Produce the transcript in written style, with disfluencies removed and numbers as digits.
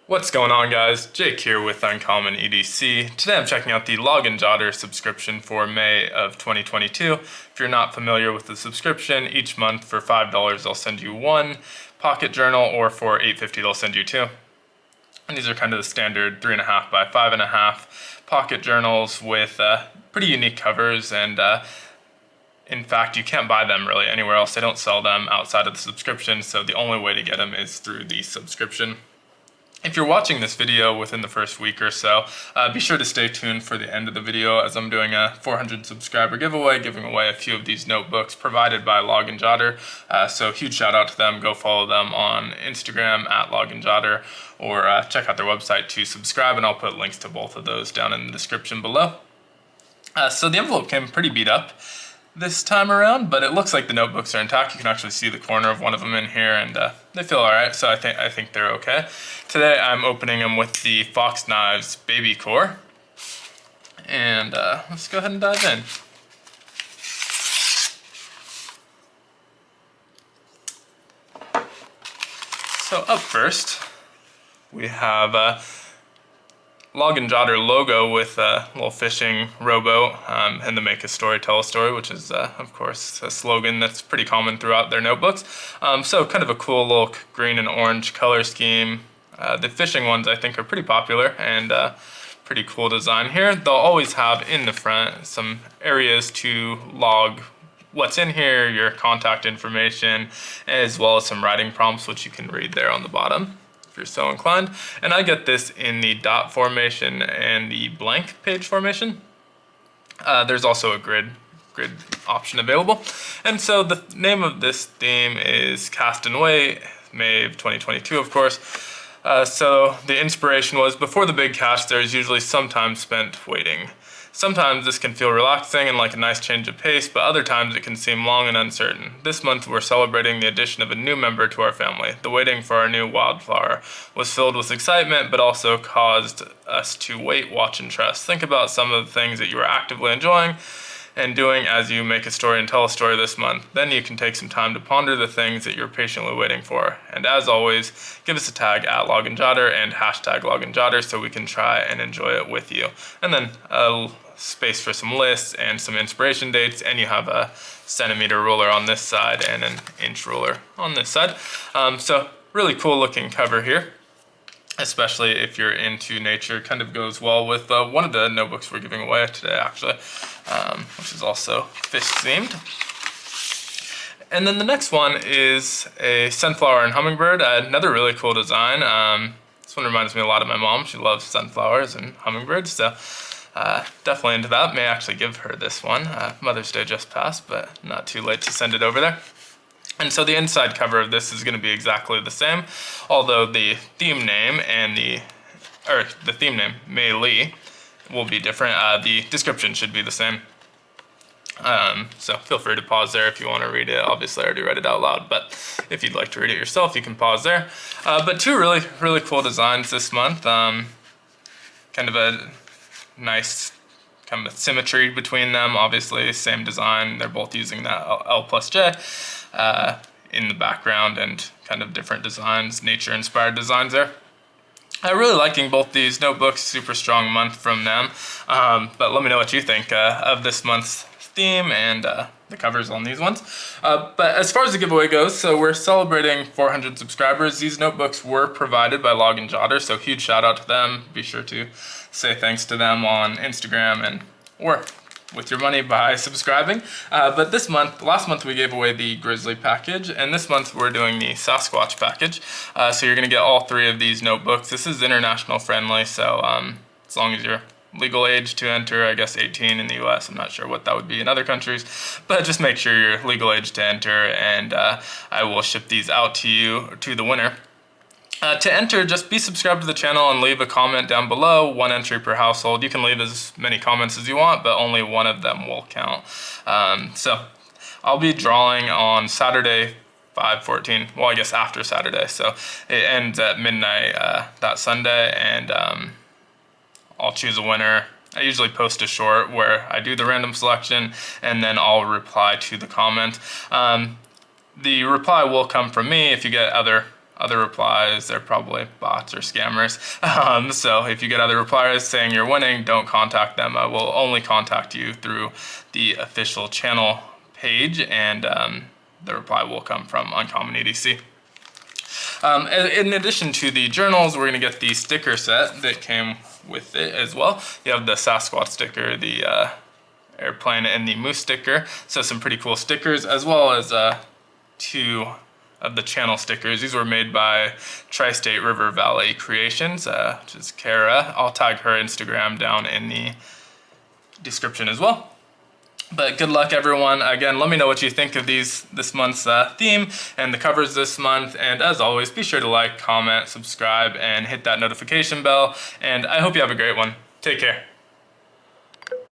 What's going on, guys? Jake here with Uncommon EDC. Today I'm checking out the Login Jotter subscription for May of 2022. If you're not familiar with the subscription, each month for $5 they'll send you one pocket journal, or for $8.50 they'll send you two. And these are kind of the standard 3.5 by 5.5 pocket journals with pretty unique covers, and in fact, you can't buy them really anywhere else. They don't sell them outside of the subscription, so the only way to get them is through the subscription. If you're watching this video within the first week or so, be sure to stay tuned for the end of the video, as I'm doing a 400 subscriber giveaway, giving away a few of these notebooks provided by Login Jotter. So huge shout out to them. Go follow them on Instagram at Login Jotter, or check out their website to subscribe, and I'll put links to both of those down in the description below. So the envelope came pretty beat up this time around, but it looks like the notebooks are intact. You can actually see the corner of one of them in here, and they feel alright, so I think they're okay. Today I'm opening them with the Fox Knives Baby Core, and let's go ahead and dive in. So up first, we have Login Jotter logo with a little fishing rowboat, and the make a story, tell a story, which is, of course, a slogan that's pretty common throughout their notebooks. So kind of a cool little green and orange color scheme. The fishing ones I think are pretty popular, and pretty cool design here. They'll always have in the front some areas to log what's in here, your contact information, as well as some writing prompts, which you can read there on the bottom if you're so inclined. And I get this in the dot formation and the blank page formation. There's also a grid option available. And so the name of this theme is Cast and Wait, May of 2022, of course. So the inspiration was, before the big cast, there is usually some time spent waiting. Sometimes this can feel relaxing and like a nice change of pace, but other times it can seem long and uncertain. This month we're celebrating the addition of a new member to our family. The waiting for our new wildflower was filled with excitement, but also caused us to wait, watch, and trust. Think about some of the things that you are actively enjoying and doing as you make a story and tell a story this month. Then you can take some time to ponder the things that you're patiently waiting for. And as always, give us a tag at Login Jotter and hashtag Login Jotter so we can try and enjoy it with you. And then space for some lists and some inspiration dates, and you have a centimeter ruler on this side and an inch ruler on this side. So really cool looking cover here, especially if you're into nature. Kind of goes well with one of the notebooks we're giving away today, actually, which is also fish themed. And then the next one is a sunflower and hummingbird, another really cool design. This one reminds me a lot of my mom. She loves sunflowers and hummingbirds, so definitely into that. May actually give her this one. Mother's Day just passed, but not too late to send it over there. And so the inside cover of this is going to be exactly the same, although the theme name and the theme name, Maylee, will be different. The description should be the same. So feel free to pause there if you want to read it. Obviously I already read it out loud, but if you'd like to read it yourself, you can pause there. But two really cool designs this month. Kind of a nice kind of symmetry between them. Obviously same design. They're both using that L+J in the background, and kind of different designs, nature inspired designs there. I'm really liking both these notebooks. Super strong month from them. But let me know what you think of this month's theme and the covers on these ones. But as far as the giveaway goes, so we're celebrating 400 subscribers. These notebooks were provided by Login Jotter, so huge shout out to them. Be sure to say thanks to them on Instagram or with your money by subscribing. But last month we gave away the Grizzly package, and this month we're doing the Sasquatch package. So you're gonna get all three of these notebooks. This is international friendly, so as long as you're legal age to enter, I guess 18 in the US. I'm not sure what that would be in other countries, but just make sure you're legal age to enter, and I will ship these out to you, to the winner. To enter, just be subscribed to the channel and leave a comment down below. 1 entry per household. You can leave as many comments as you want, but only one of them will count. So I'll be drawing on Saturday, 5/14. Well, I guess after Saturday. So it ends at midnight that Sunday, and I'll choose a winner. I usually post a short where I do the random selection, and then I'll reply to the comment. The reply will come from me. If you get other other replies, they're probably bots or scammers. So if you get other replies saying you're winning, don't contact them. I will only contact you through the official channel page, and the reply will come from Uncommon EDC. In addition to the journals, we're going to get the sticker set that came with it as well. You have the Sasquatch sticker, the airplane, and the moose sticker. So some pretty cool stickers, as well as 2 of the channel stickers. These were made by Tri-State River Valley Creations, which is Kara. I'll tag her Instagram down in the description as well. But good luck, everyone. Again, let me know what you think of this month's theme and the covers this month. And as always, be sure to like, comment, subscribe, and hit that notification bell. And I hope you have a great one. Take care.